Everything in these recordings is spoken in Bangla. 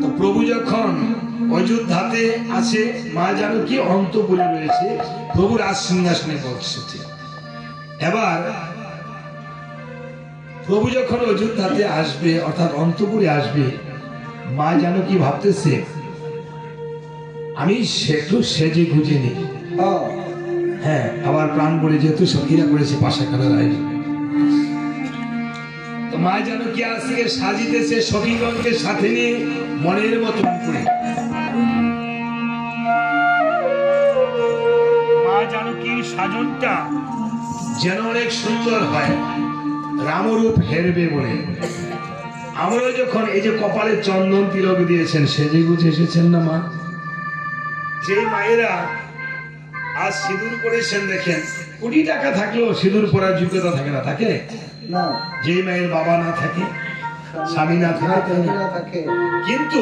তো প্রভু যখন অযোধ্যাতে আছে, মা জানকী অন্তপুরে রয়েছে, প্রভু রাজ সিংহাসনে বসেছে। এবার প্রভু যখন অযোধ্যাতে আসবে অর্থাৎ অন্তপুরে আসবে, মা জানকী ভাবতেছে আমি একটু সেজে গুজে নিই। হ্যাঁ, আবার প্রাণ বলে যেহেতু সখীরা করেছে পাশা খেলার আয়োজন, তো মা জানকী আজকে সাজিতেছে সখীগণকে সাথে নিয়ে মনের মতন করে। মা জানকীর সাজনটা যেন অনেক সুন্দর হয়, রামরূপ হেরবে বলে। আমরা যখন এই যে কপালে চন্দন তিলক দিয়েছেন, সেজে গুজে এসেছেন না মা? যে মায়েরা আজ সিঁদুর পরেছেন, দেখেন কোটি টাকা থাকলেও সিঁদুর পরার যোগ্যতা থাকে না, থাকে না। যে মায়ের বাবা না থাকে, স্বামী না থাকে, কিন্তু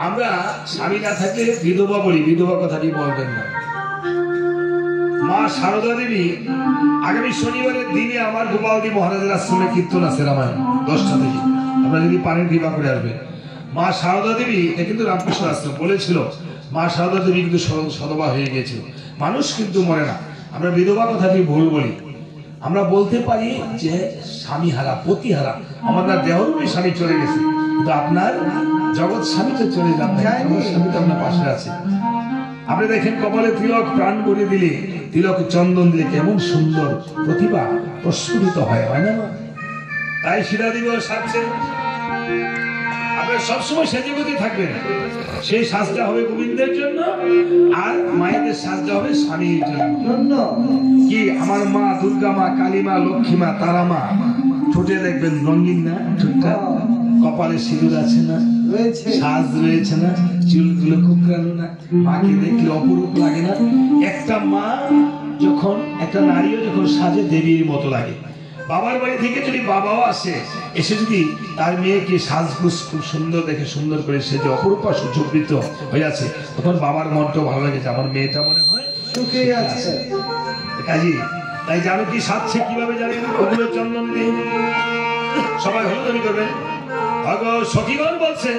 আমরা স্বামী না থাকলে বিধবা বলি, বিধবা কথাটি বলবেন না। মা সারদা দেবী আগামী শনিবারের দিনে আমার গোপালদি মহারাজের আশ্রমে কীর্তন আছে রামায়ণ 10টা থেকে, আপনারা যদি পারেন কৃপা করে আসবে। মা সারদা দেবী, এটা কিন্তু রামকৃষ্ণ আশ্রম বলেছিল, মা সারদা দেবী কিন্তু সদবা হয়ে গিয়েছিল। মানুষ কিন্তু মরে না, আমরা বিধবা কথাটি ভুল বলি। আমরা বলতে পারি যে স্বামী হারা, পতি হারা, আমাদের দেহরূপী স্বামী চলে গেছে, কিন্তু আপনার জগৎ স্বামী তো চলে যান, আমার স্বামী তো আপনার পাশে আছে। আপনি দেখেন কপালে তিলক প্রাণ করে দিলে, তিলক চন্দন দিলে কেমন সুন্দর প্রতিভা প্রস্ফুটিত হয়, হয় না? তাই শিরা দিবস সাজছে, আপনারা সবসময় সেজে গুজে থাকবেন। সেই সাজটা হবে গোবিন্দের জন্য, আর মায়েদের সাজটা হবে স্বামীর জন্য। কি আমার মা দুর্গা মা, কালী মা, লক্ষ্মী মা, তারা মা, ঠোঁটে দেখবেন রঙিন না ঠোঁটটা, কপালে সিঁদুর আছে না, সাজ রয়েছে না, চুলগুলো কুকরানো না, মাকে দেখলে অপরূপ লাগে না? একটা মা যখন, একটা নারীও যখন সাজে দেবীর মতো লাগে। বাবার বাড়ি থেকে যদি বাবাও আসে, এসে যদি তার মেয়েকে সাজগুজ খুব সুন্দর দেখে, সুন্দর করে সেজে অপরূপা সুচরিত হয়ে আছে, তখন বাবার মনটাও ভালো লাগে যে আমার মেয়েটা মনে হয় সুখে আছে। কাজী তাই জানো কি সাজছে কিভাবে জানেন? ওগুলো চন্দন দিয়ে সবাই হলুদানি করবেন। সখীগণ বলছে,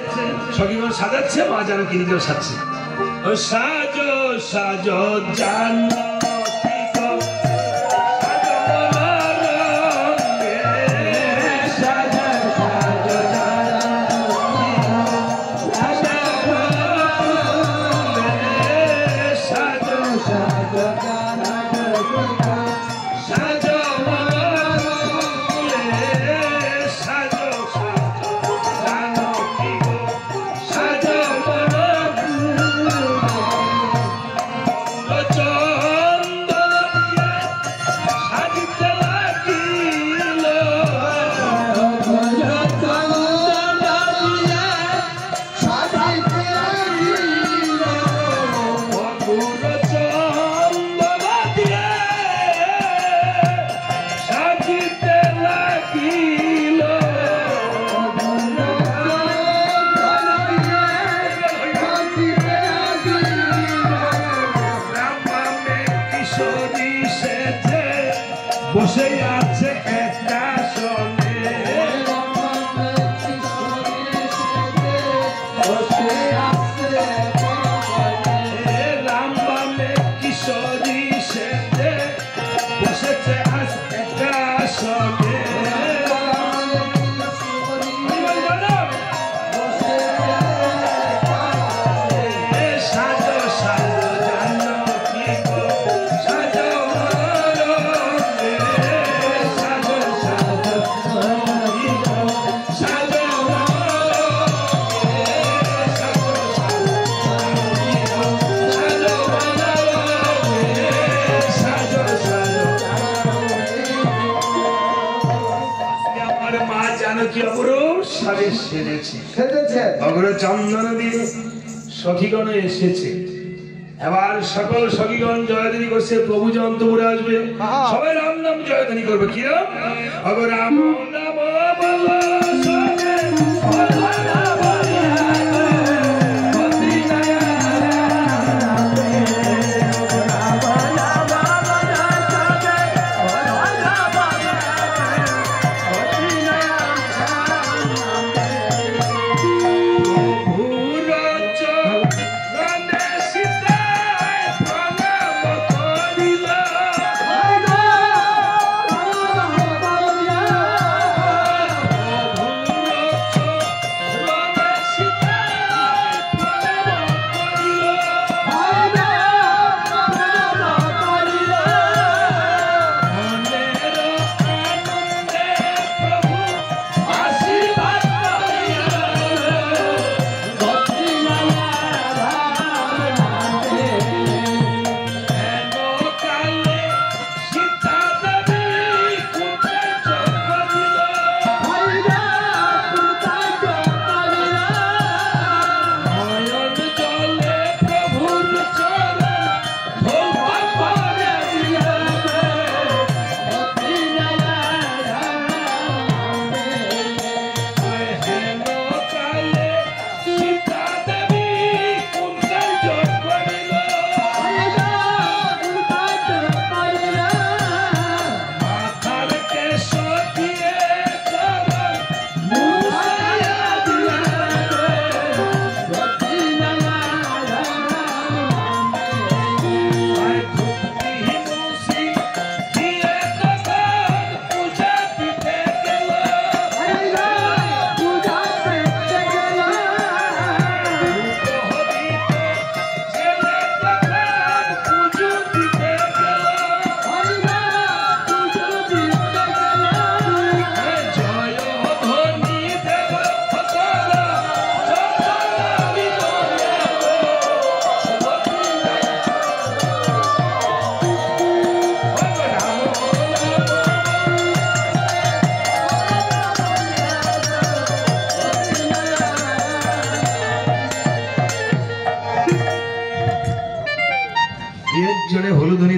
সখীগণ সাজাচ্ছে, মা জানো কি নিজেও সাজছে। ও সাজো সাজো জানো বসে আছে একটা সনে, বসে আছে রাম বামে কিশোরী সেজে, বসেছে আজ একটা সনে। চন্দন দিয়ে সখীগণ এসেছে। এবার সকল সখীগণ জয়ধ্বনি করছে, প্রভু যে অন্তপুরে আসবে, সবাই রাম নাম জয়ধ্বনি করবে। কিরম? রাম নাম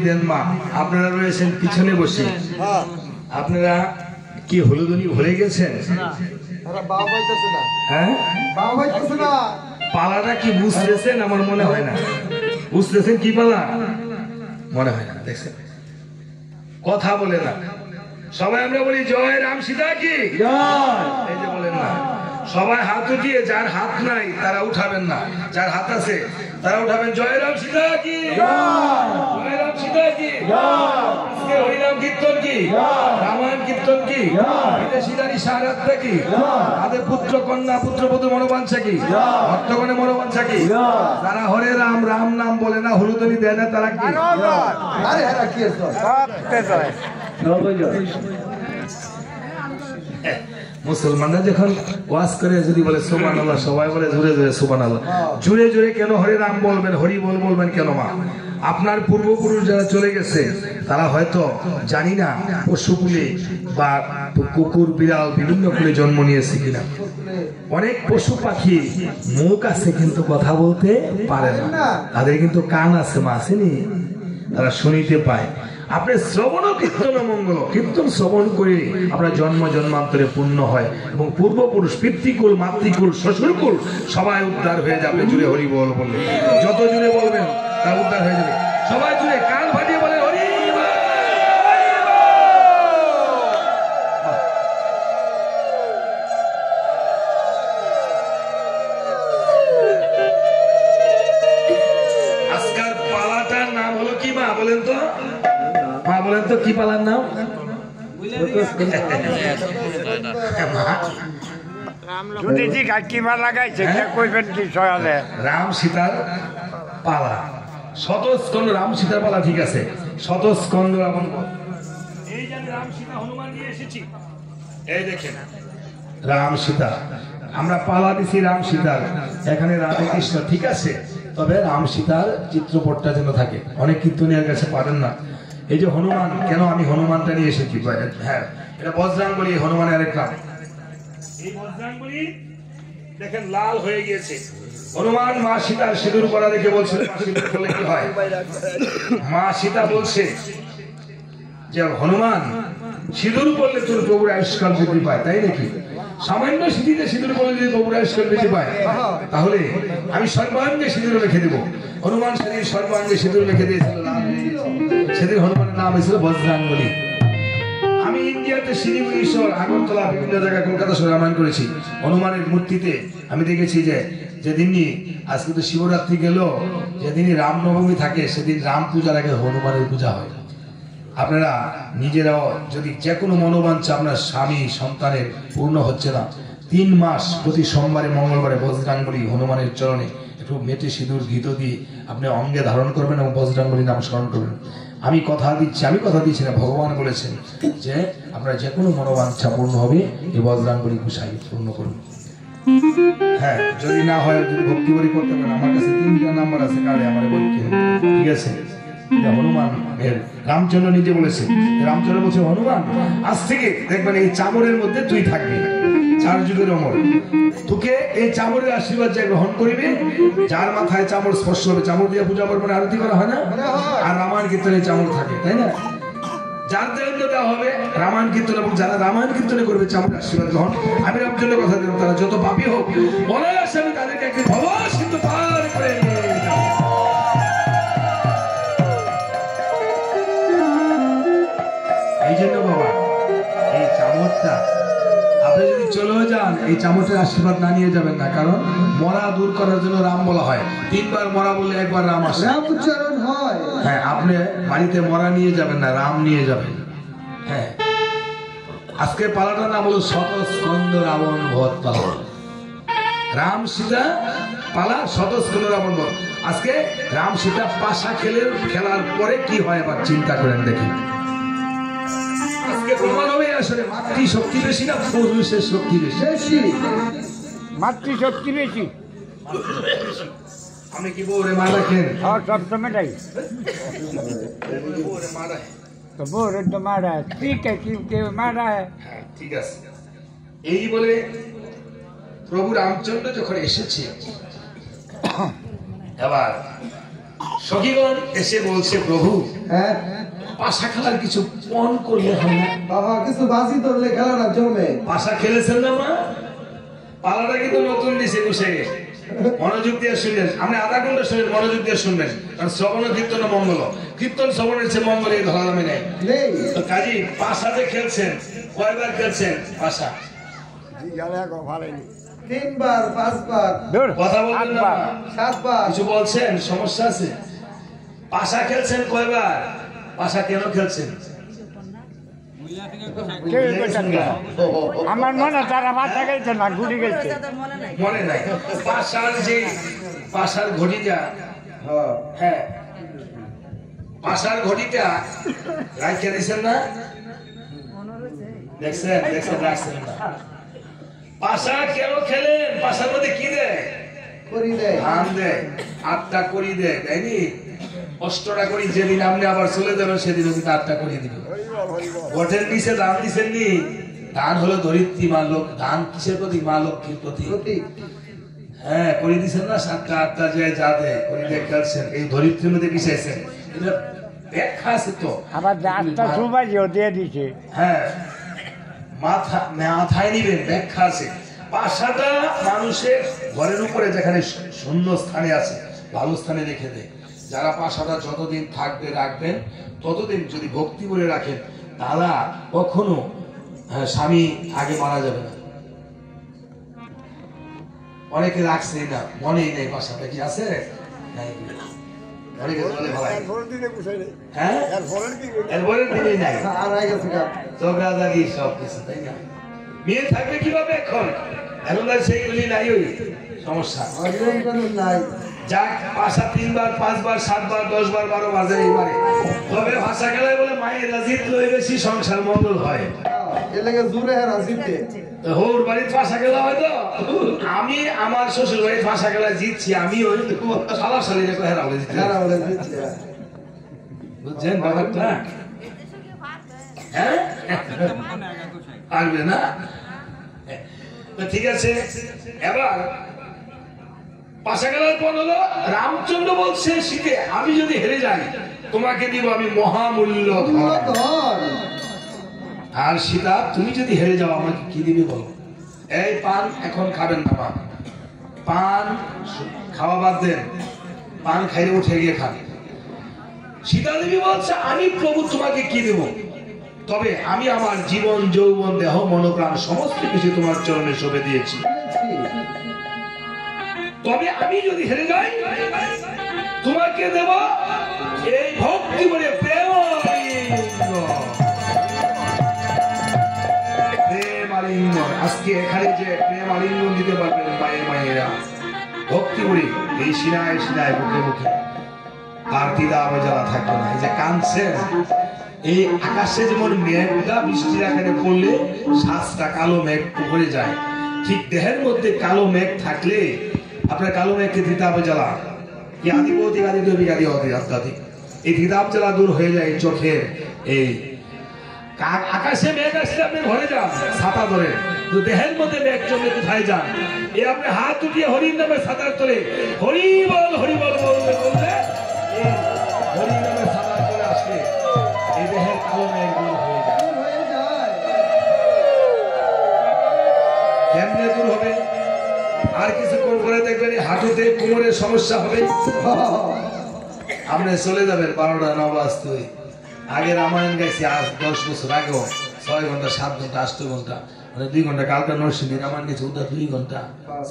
দেন মা। আপনারা রয়েছেন পিছনে বসে, আপনারা কি হলুদনি ভরে গেছেন? হ্যাঁ, পালাটা কি বুঝতেছেন? আমার মনে হয় না বুঝতেছেন। কি পালা মনে হয় না, দেখছেন কথা বলে না। সবাই আমরা বলি জয় রাম সীতা কি, এই যে বলেন না। সবাই হাত উঠিয়ে, যার হাত নাই তারা উঠাবেন না, যার হাত আছে তারা উঠাবেন। জয় রাম সীতা কি, জয় রাম সীতা কি। আজকে হরিনাম কীর্তন কি, রামায়ণ কীর্তন কি, বিদেশিদারি সারাত্রা কি, তাদের পুত্র কন্যা পুত্রবধূ মনোবাঞ্ছা কি, ভক্তগণের মনোবাঞ্ছা কি। যারা হরে রাম রাম নাম বলে না, হলুদনি দেয় না, তারা কি? মুসলমানরা যখন ওয়াজ করে যদি বলে সুবহানাল্লাহ, সবাই বলে জোরে জোরে সুবহানাল্লাহ। জোরে জোরে কেন হরে রাম বলবেন, হরি বল বলবেন কেন মা? আপনার পূর্বপুরুষ যারা চলে গেছে তারা হয়তো জানি না পশুকুলে বা কুকুর বিড়াল বিভিন্ন কুলে জন্ম নিয়েছে কিনা। অনেক পশু পাখি মুখ আছে কিন্তু কথা বলতে পারে না, তাদের কিন্তু কান আছে মা, আসেনি, তারা শুনিতে পায়। আপনি শ্রবণ কীর্তন মঙ্গল, কীর্তন শ্রবণ করে আপনার জন্ম জন্মান্তরে পূর্ণ হয় এবং পূর্বপুরুষ পিতৃকুল মাতৃকুল শ্বশুরকুল সবাই উদ্ধার হয়ে যাবে। জুড়ে হরি বল বললে, যত জুড়ে বলবেন তা উদ্ধার হয়ে যাবে। সবাই জুড়ে কান ফাটিয়ে বলে হরি বল। আজকাল পালাটার নাম হলো কি মা বলেন তো? মা বলেন তো কি পালার নাম? রাম সীতার পালা, শতস্কন্দ রাম সীতার পালা, ঠিক আছে, শতস্কন্দ রাবণ। এই যে রাম সীতা হনুমান নিয়ে এসেছি, এই দেখেন রাম সীতা, আমরা পালা দিছি রাম সীতার। এখানে রাধে কৃষ্ণ ঠিক আছে, তবে রাম সীতার চিত্রপটটা যেন থাকে। অনেক কীর্তনীয়ার কাছে পারেন না। এই যে হনুমান, কেন আমি হনুমানটা নিয়ে এসেছি? হ্যাঁ, এটা বজরাঙ্গলি, হনুমানের আরেক নাম। এই বজরাঙ্গলি দেখেন লাল হয়ে গিয়েছে। হনুমান মা সীতার সিঁদুর পরা দেখে বলছে সিঁদুর করলে কি হয়? মা সীতা বলছে যে হনুমান সিঁদুর পরলে তোর প্রভুর আয়ুষ্কাল বৃদ্ধি পায়, তাই নাকি? সামান্য সিঁথিতে সিঁদুর পরলে যদি প্রভুর আয়ুষ্কাল বৃদ্ধি পায়, তাহলে আমি সর্বাঙ্গে সিঁদুর রেখে দেবো। হনুমান সেদিন সর্বাঙ্গে সিঁদুর রেখে দিয়েছিল, সেদিন হনুমানের নাম হয়েছিল বজরাঙ্গলি। আমি ইন্ডিয়াতে শিলিগুড়ি শহর, আগরতলা, বিভিন্ন জায়গায়, কলকাতা শহরে রামায়ণ করেছি। হনুমানের মূর্তিতে আমি দেখেছি যে যেদিনই, আজকে তো শিবরাত্রি গেল, যেদিনই রামনবমী থাকে সেদিন রাম পূজার আগে হনুমানের পূজা হয়। আপনারা নিজেরাও যদি যে কোনো মনোবাঞ্ছা আপনার স্বামী সন্তানের পূর্ণ হচ্ছে না, 3 মাস প্রতি সোমবারে মঙ্গলবারে বজরাঙ্গলি হনুমানের চরণে একটু মেটে সিঁদুর ঘিত দিয়ে আপনি অঙ্গে ধারণ করবেন এবং বজরাঙ্গলি নাম স্মরণ করবেন। আমি কথা দিচ্ছি, আমি কথা দিচ্ছি না, ভগবান বলেছেন যে আপনার যে কোনো মনোবাঞ্ছা পূর্ণ হবে, এই বজরাঙ্গলি গুছাই পূর্ণ করুন। হ্যাঁ, যদি না হয়, যদি ভক্তি বলি করতে পারেন, আমার কাছে 3টা নাম্বার আছে কার্ডে, আমার বলতে, ঠিক আছে? হনুমান রামচন্দ্র নিজে বলেছে, রামচন্দ্র বলছে হনুমান আজ থেকে দেখবেন এই চামড়ের মধ্যে তুই থাকবি, 4 যুগের অমর। তোকে এই চামড়ের আশীর্বাদ যা গ্রহণ করিবে, যার মাথায় চামড় স্পর্শ হবে, চামড় দিয়ে পূজা করবেন, আরতি করা হয় না? আর রামায়ণ কীর্তনে চামড় থাকে, তাই না? যার জন্য দেওয়া হবে রামায়ণ কীর্তন, এবং যারা রামায়ণ কীর্তনে করবে চামড়ের আশীর্বাদ গ্রহণ। আমি রামচন্দ্র কথা দিলাম, তারা যত পাপী হোক বলার আসে আমি তাদেরকে একদিন ভব সিন্ধু পার করে নিয়ে যাব। এই জন্য বাবা, এই চামড়টা আপনি যদি চলেও যান, এই চামড়ের আশীর্বাদ না নিয়ে যাবেন না, কারণ মরা দূর করার জন্য রাম বলা হয়। 3 বার মরা বললে 1 বার রাম আসে, রাম উচ্চারণ হয়। হ্যাঁ, আপনি বাড়িতে মরা নিয়ে যাবেন না, রাম নিয়ে যাবেন। হ্যাঁ, আজকে পালাটার নাম হলো শতস্কন্দ রাবণ বধ পালা। রাম সীতা পালা, শতস্কন্দ রাবণ বধ। আজকে রাম সীতা পাশা খেলার পরে কি হয় এবার চিন্তা করেন দেখি। আজকে প্রমাণ হবে আসলে মাতৃশক্তি বেশি না পুরুষের শক্তি বেশি? মাতৃশক্তি বেশি। আমি কি বউরে মা রাখেন? সব সময়টাই বউরে মা রাখে, তো বউরে তো মারা, ঠিক আছে, কেউ মারা। হ্যাঁ, ঠিক আছে। এই বলে প্রভু রামচন্দ্র যখন এসেছে, এবার সখীগণ এসে বলছে প্রভু হ্যাঁ পাশা খেলার কিছু পণ করলে হয় না? বাবা কিছু বাজি ধরলে খেলাটা জমে। পাশা খেলেছেন না মা? পালাটা কিন্তু নতুন দিছে বসে মনোযোগ দিয়ে শুনবেন। আপনি আধা ঘন্টা শুনবেন, মনোযোগ দিয়ে শুনবেন, কারণ শ্রবণ কীর্তন মঙ্গল, কীর্তন শ্রবণের চেয়ে মঙ্গল এই ধরা নামে নেই। নেই তো কাজী পাশাতে খেলছেন, কয়বার খেলছেন পাশা? 3 বার 5 বার দূর কথা বলবেন না মা? 7 বার। কিছু বলছেন, সমস্যা আছে? পাশা খেলছেন কয়বার? পাশা কেন খেলছেন? কেউ বলছেন না। আমার মনে তারা বাচ্চা গেছে না, ঘুরে গেছে। মনে নাই? পাশার যে পাশার ঘটিটা, হ্যাঁ হ্যাঁ পাশার ঘটিটা রাখিয়ে দিয়েছেন না? দেখছেন দেখছেন রাখছেন না? পাশা কেন খেলেন? পাশার মধ্যে কি দেয়? করি দেয়। ধান দেয়, 8টা করি দেয়, তাইনি? 8টা করি যেদিন আপনি আবার চলে যাবেন সেদিন কিন্তু 8টা করি দিবে। গোঠের নিচে ধান দিচ্ছেন নি? ধান হলো ধরিত্রী মা লোক, ধান কিসের প্রতি? মা লক্ষ্মীর প্রতি। প্রতীক। হ্যাঁ করি দিচ্ছেন না? 7টা 8টা যে যা দেয় করি দিয়ে খেলছেন, এই ধরিত্রীর মধ্যে মিশাইছেন। এটা ব্যাখ্যা আছে তো। আবার 8টা সুবাজিও দিয়ে দিছে। হ্যাঁ মাথায় নিবেন, ব্যাখ্যা আছে। পাশাটা মানুষের ঘরের উপরে যেখানে শূন্য স্থানে আছে, ভালো স্থানে রেখে দেয়। যারা পাশাটা যতদিন থাকবে রাখবেন, ততদিন যদি ভক্তি করে রাখেন, তারা কখনো স্বামী আগে মারা যাবে না। অনেকে রাখছে না, মনেই নেই পাশাটা কি আছে নাই। অনেকে বলে ভাই হ্যাঁ এরপরের দিনই নাই, আর আগে গেছে গা। চোখরাজারি সব কিছু, তাই না? মেয়ে থাকবে কিভাবে এখন? এখন আর সেইগুলি নাই, ওই সমস্যা। অজরম কানুন নাই। যাক পাশা 3 বার 5 বার 7 বার 10 বার 12 বাজে এইবারে। তবে ভাষা খেলায় বলে মায়ের রাজিত লই বেশি সংসার মঙ্গল হয়। এর লাগে জুড়ে আর আসিতে। তো হোর বাড়ির ভাষা খেলা হয়তো আমি আমার শ্বশুর বাড়ির ভাষা খেলায় জিতছি, আমি ওই সালাশালি রেখে হেরা বলে জিতছি। খারাপ হলে দিচ্ছে। বুঝছেন ব্যাপারটা? হ্যাঁ পারবে না? তো ঠিক আছে, এবার পাশা খেলার পর হলো রামচন্দ্র বলছে শীতে আমি যদি হেরে যাই তোমাকে দিব আমি মহামূল্য ধন। ধর। আর সীতা তুমি যদি হেরে যাও আমাকে কি দিবে বলো? এই পান এখন খাবেন না মা, পান খাওয়া বাদ দেন, পান খাইলে উঠে গিয়ে খান। সীতা দেবী বলছে আমি প্রভু তোমাকে কি দেব? তবে আমি আমার জীবন যৌবন দেহ মনোপ্রাণ সমস্ত কিছু তোমার চরণে সঁপে দিয়েছি। তবে আমি যদি হেরে যাই তোমাকে দেব এই ভক্তি বলে প্রেম আলিঙ্গন। আজকে এখানে যে প্রেম আলিঙ্গন দিতে পারবেন মায়ের মায়েরা ভক্তি বলি এই শিরায় শিরায় বুকে বুকে, আর দিদা জ্বালা থাকবে না। এই যে কাঁদছেন, এই আকাশে যেমন মেঘটা বৃষ্টির আকারে পড়লে সাতটা কালো মেঘ পড়ে যায়, ঠিক দেহের মধ্যে কালো মেঘ থাকলে আপনার কালো মেঘকে দিতাব জ্বালা কি আদিবৌতিক আদি দৈবিক আদি অধ্যাত্মিক, এই দিতাব জ্বালা দূর হয়ে যায় চোখের। এই আকাশে মেঘ আসলে আপনি ঘরে যান ছাতা ধরে, তো দেহের মধ্যে মেঘ জমে কোথায় যান? এই আপনি হাত উঠিয়ে হরির নামে ছাতার তোলে হরিবল হরিবল বলতে বলতে হরি নামে ছাতার তোলে আসলে এই দেহের কালো মেঘ দূর হয়ে যায়। কেমনে দূর হবে? আর কিছুক্ষণ করে দেখবেন হাঁটুতে কোমরের সমস্যা হবে, আপনি চলে যাবেন 12টা 9 বাজতে। আগে রামায়ণ গাইছি আজ 10 বছর আগেও 6 ঘন্টা 7 ঘন্টা 8 ঘন্টা, মানে 2 ঘন্টা। কালকা নরসিংদী রামায়ণ গেছে ওটা 2 ঘন্টা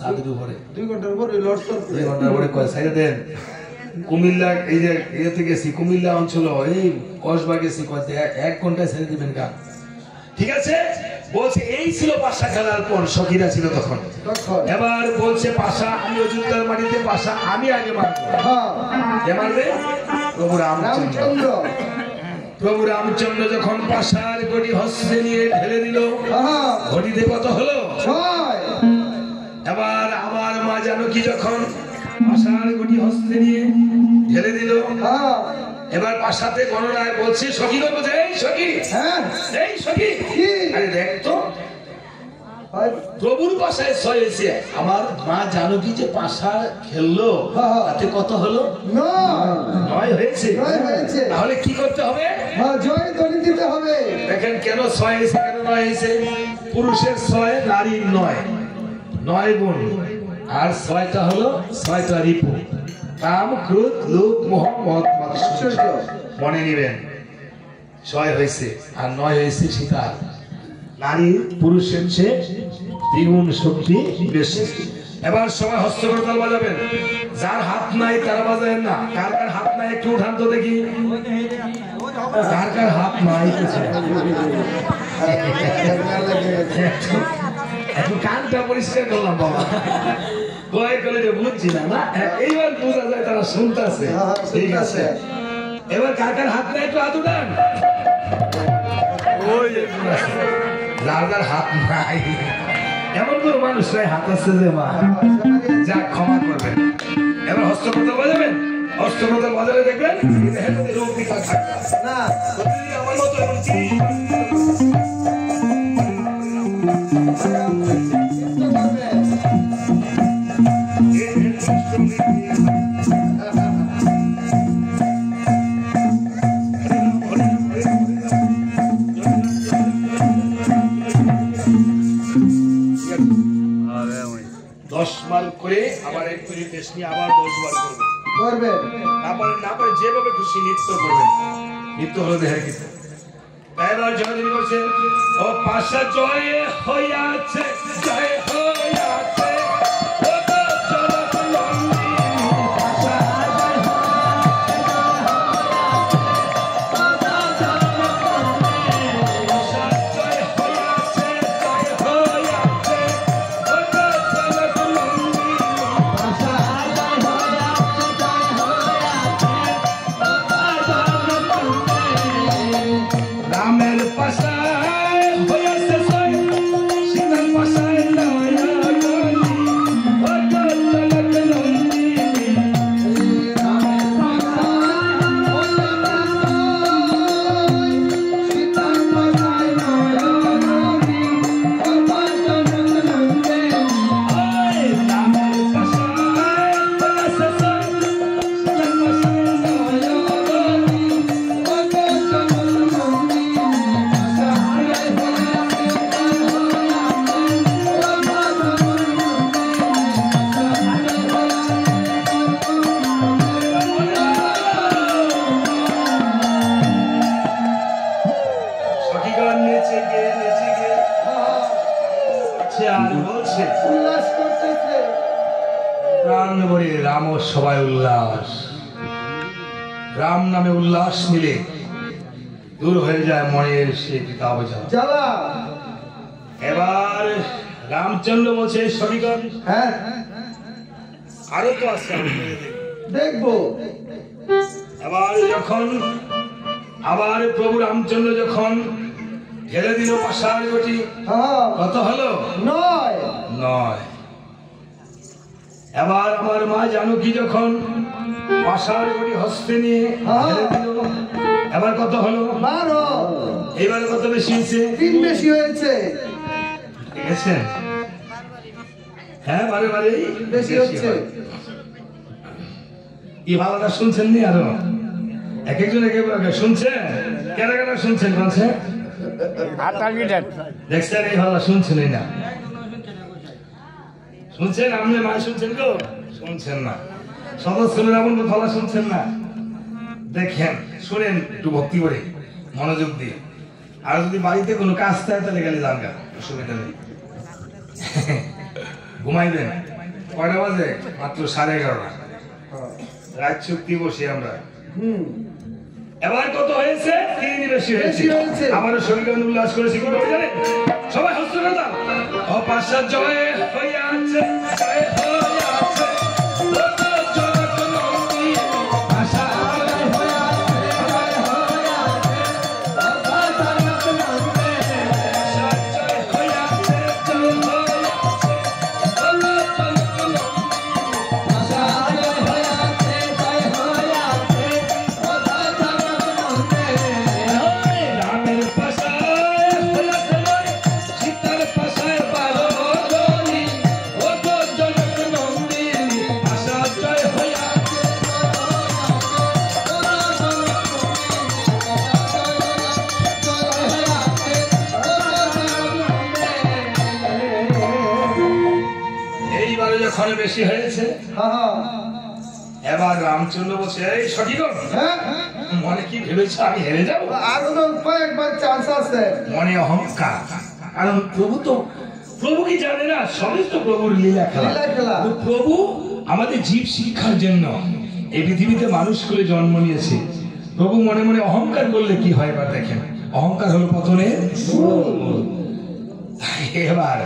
7 উপরে, 2 ঘন্টার পরে লড় 2 ঘন্টার পরে কয় সাইডে দেন। কুমিল্লা এই যে ইয়েতে গেছি, কুমিল্লা অঞ্চল এই কসবা গেছি, কয় 1 ঘন্টায় ছেড়ে দিবেন গান। ঠিক আছে, বলছে এই ছিল পাশা খেলার পর, সখীরা ছিল তখন। এবার বলছে পাশা আমি অযোধ্যার মাটিতে পাশা আমি আগে মারবো। কে মারবে? প্রভু রামচন্দ্র। প্রভু রামচন্দ্র যখন পাশার গড়ি হস্তে নিয়ে ঢেলে দিল, ঘটিতে কত হলো? 6। এবার আমার মা জানকী যখন পাশার গড়ি হস্তে নিয়ে ঢেলে দিল, এবার পাশাতে গণনায় বলছে সখী বলছে এই সখী, এই সখী, আরে দেখ তো হয় প্রভুর পাশায় ছয় হয়েছে। আমার মা জানকী যে পাশা খেললো তাতে কত হলো? নয়। নয় হয়েছে। নয় হয়েছে। তাহলে কি করতে হবে? হ্যাঁ, জয় ধ্বনি দিতে হবে। দেখেন কেন ছয় হয়েছে, কেন নয় হয়েছে? পুরুষের ছয়, নারীর নয়, 9 গুণ। আর ছয়টা হলো 6টা রিপু, কাম, ক্রোধ, লোভ, মোহ, মদ, মাৎসর্য। মনে নিবেন, 6 হয়েছে আর 9 হয়েছে সীতার। নারী পুরুষের চেয়ে দ্বিগুণ শক্তি বেশি। এবার সবাই হস্ত করতাল বাজাবেন। যার হাত নাই তারা বাজাবেন না। কার কার হাত নাই একটু উঠান তো দেখি। কার কার হাত নাই? একটু কানটা পরিষ্কার করলাম বাবা, ভয় করে যে বুঝছি না। না, এইবার বোঝা যায় তারা শুনতেছে। ঠিক আছে, এবার কার কার হাত নাই একটু হাত উঠান। যার যার হাত নাই, এমন কোন মানুষ নাই হাত আছে যে মা যা ক্ষমা করবেন। এবার হস্তপ্রতাল বাজাবেন। হস্তপ্রতাল বাজালে দেখবেন রোগ বিকাশ থাকবে না, আমার মতো এমন বার করে আবার একটু রিফ্রেশ নিয়ে আবার 10 বার করবেন। না পারে যেভাবে খুশি নৃত্য করবেন। নৃত্য হলো দেহের গীত। এবার জয় যিনি বলছেন, ও পাশা জয় হইয়াছে, জয় হইয়াছে, ও তো জগৎ নন্দী পাশা জয় সবাই উল্লাস। রাম নামে উল্লাস মিলে দূর হয়ে যায় মনের সে কিতাব জ্বালা। এবার রামচন্দ্র বলছে সবিগণ, হ্যাঁ আরো তো আছে দেখবো। এবার যখন আবার প্রভু রামচন্দ্র যখন ঢেলে দিল পাশার গটি, কত হলো? 9। এবার আমার মা জানকী যখন পাশার গটি হস্তে নিয়ে ঢেলে দিল, এবার কত হলো? 12। এবার কত বেশি হয়েছে? 3 বেশি হয়েছে। ঠিক আছে, হ্যাঁ বারে বারে বেশি হচ্ছে। এই ভালোটা শুনছেন নি? আরো এক একজন এক এক শুনছেন। কেনা কেনা শুনছেন? বলছে দেখছেন এই ভালো শুনছেন না? শুনছেন? আপনি মা শুনছেন গো? শুনছেন না। সদস্যরা এমন ভালো শুনছেন না। দেখেন, শুনেন একটু ভক্তি করে মনোযোগ দিয়ে। আর যদি বাড়িতে কোনো কাজ থাকে তাহলে গেলে জানগা, অসুবিধা নেই। ঘুমাইবেন। কয়টা বাজে? মাত্র 11:30। রাত চুক্তি বসে আমরা। এবার কত হয়েছে? 3 বেশি হয়েছে। আমারও শরীরে উল্লাস করেছি কি বলে জানেন? সবাই হস্ত কথা, ও পাশা জয় হইয়াছে, জয় হইয়াছে, ও তো জগৎ নন্দী পাশা জয় হইয়াছে, জয় হইয়াছে, ও তো জগৎ নন্দী পাশা জয় হইয়াছে, জয় হইয়াছে, ও তো জগৎ নন্দী পাশা জয় হইয়াছে, জয় হইয়াছে, ও তো জগৎ নন্দী। রামের পাশায় হইয়াছে নয়, সীতার পাশায় 12। এখনো বেশি হয়েছে। হ্যাঁ এবার রামচন্দ্র বলছে, এই সঠিক হ্যাঁ মনে কি ভেবেছ আমি হেরে যাবো? আরো তো কয়েকবার চান্স আছে। মনে অহংকার, কারণ প্রভু কি জানে না সবই তো প্রভুর লীলা খেলা। লীলা খেলা। তো প্রভু আমাদের জীব শিক্ষার জন্য এই পৃথিবীতে মানুষ করে জন্ম নিয়েছে। প্রভু মনে মনে অহংকার করলে কি হয় এবার দেখেন, অহংকার হলো পতনের মূল। এবার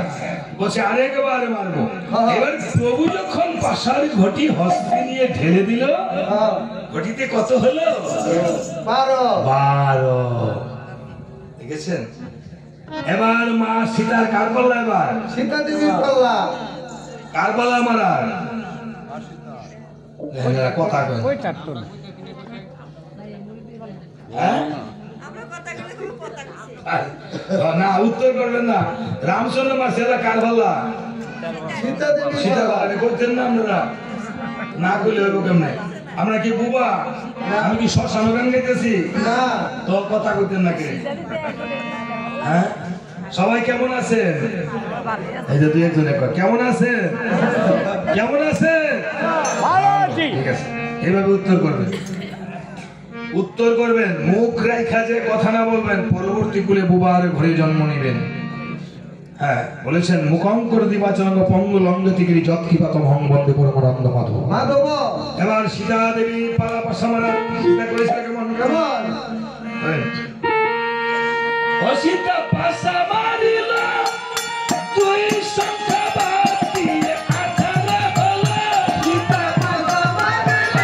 বলছে আরেকবার মারবো। এবার প্রভু যখন পাশার ঘটি হস্তে নিয়ে ঢেলে দিল, হ্যাঁ, ঘটিতে কত হলো? 12 দেখেছেন? এবার মা সীতার কার পাল্লা, এবার সীতা দেবীর পাল্লা। কার পাল্লা মারার কথা কয় ওই চারটো না। হ্যাঁ? না উত্তর করবেন না। রামচন্দ্র মা সীতা কার পাল্লা? সীতা দেবীর সীতা পাল্লা। পাল্লা করতেন না আপনারা? না করলে হইব কেমনে? আমরা কি বুবা? আমি কি শ্মশান গান গাইতেছি? না তো কথা কইতেন না কে? হ্যাঁ, সবাই কেমন আছেন? এই যে দুই একজন একবার কেমন আছেন? কেমন আছেন? ভালো আছি। ঠিক আছে, এইভাবে উত্তর করবেন। উত্তর করবেন, মুখ রেখা যে কথা না বলবেন, পরবর্তী কুলে বুবার ঘরে জন্ম নিবেন। হ্যাঁ বলেছেন, মুখঙ্কর দিবাচরঙ্গ পঙ্গু লঙ্গতিগিরি যৎকিপাত ভং বন্দে পরমানন্দ মাধব। মাধব এবার সীতা দেবী পালা পাশা মারা চিন্তা করেছিল কেমন কেমন? ও সীতা পাশা মারিল তুই সংখ্যা বাদ দিয়ে 18 হলো। সীতা পাশা মারিল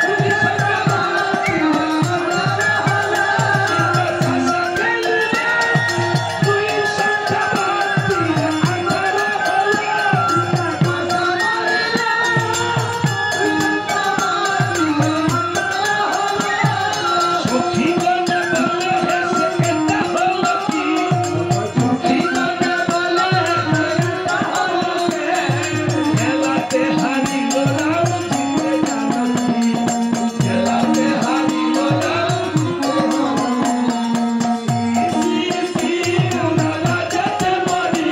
তুই সংখ্যা বাদ দিয়ে 18 হলো। সীতা পাশা মারিল তুই সংখ্যা বাদ দিয়ে 18 হলো। পাশা মারিল তুই সংখ্যা বাদ দিয়ে 18 হলো। সখী গণে বলে হেসে কেতা হলো কি? সখী গণে বলে হেসে কেতা হলো কে? খেলাতে হারিল রাম জিতে জানো কি? খেলাতে হারিল রাম জিতে উনারা যেতে মরি।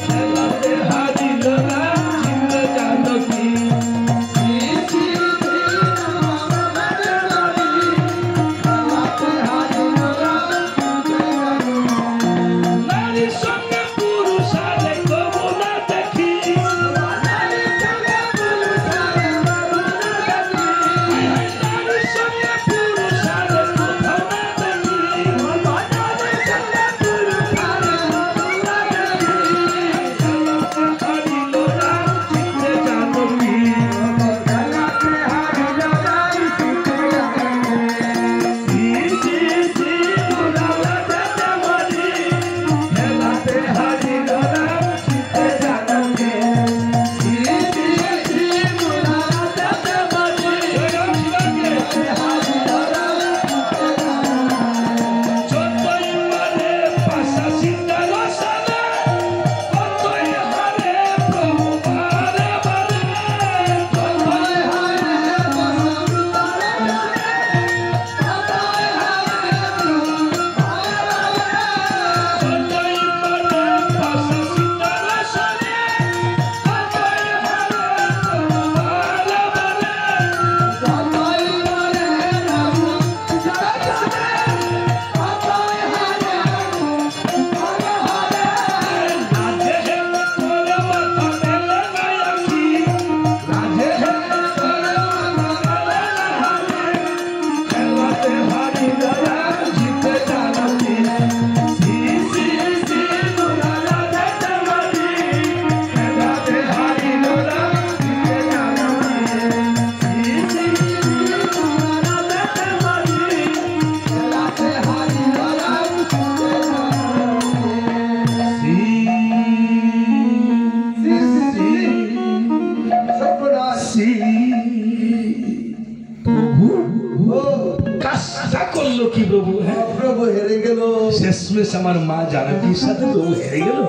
খেলাতে হারিল রাম জিতে জানো কি? নারীর সঙ্গে পুরুষ আলে কবু না দেখি। নারীর সঙ্গে পুরুষ আলে কবু না দেখি। নারীর সঙ্গে পুরুষ আলে কোথাও না দেখি। নারীর সঙ্গে পুরুষ আলে কোথাও না দেখি। খেলাতে হারিল রাম জিতে জানো কি? খেলাতে হারিল রাম জিতে জানো কি? উনারা যেতে মরি। খেলাতে হারিল রাম জিতে জানো কে? উনারা যেতে মরি। খেলাতে হারিল রাম যতই মারে পাশা সীতার সালে, ততই হারে প্রভু বারে বারে। ততই হারে প্রভু বারে বারে। ততই হারে প্রভু বারে বারে। যতই মারে পাশা সীতার সালে, ততই হারে প্রভু বারে বারে। ততই মারে প্রভু সীতার সালে, ততই হারে প্রভু বারে বারে। রাধে হে করে মাথা মেলে না আঁখি। রাধে হে করে মাথা মেলে না হাতে। খেলাতে হারিল রাম জিতে জানো কি? উনারা যেতে মরি। খেলাতে হারিল রাম জিতে জানো কি? উনারা যেতে মরি। খেলাতে হারিল রাম জিতে সর্বনাশ। প্রভু ও কাজটা করলো কি প্রভু? হ্যাঁ, প্রভু হেরে গেল। শেষমেশ আমার মা জানকীর সাথে প্রভু হেরে গেল।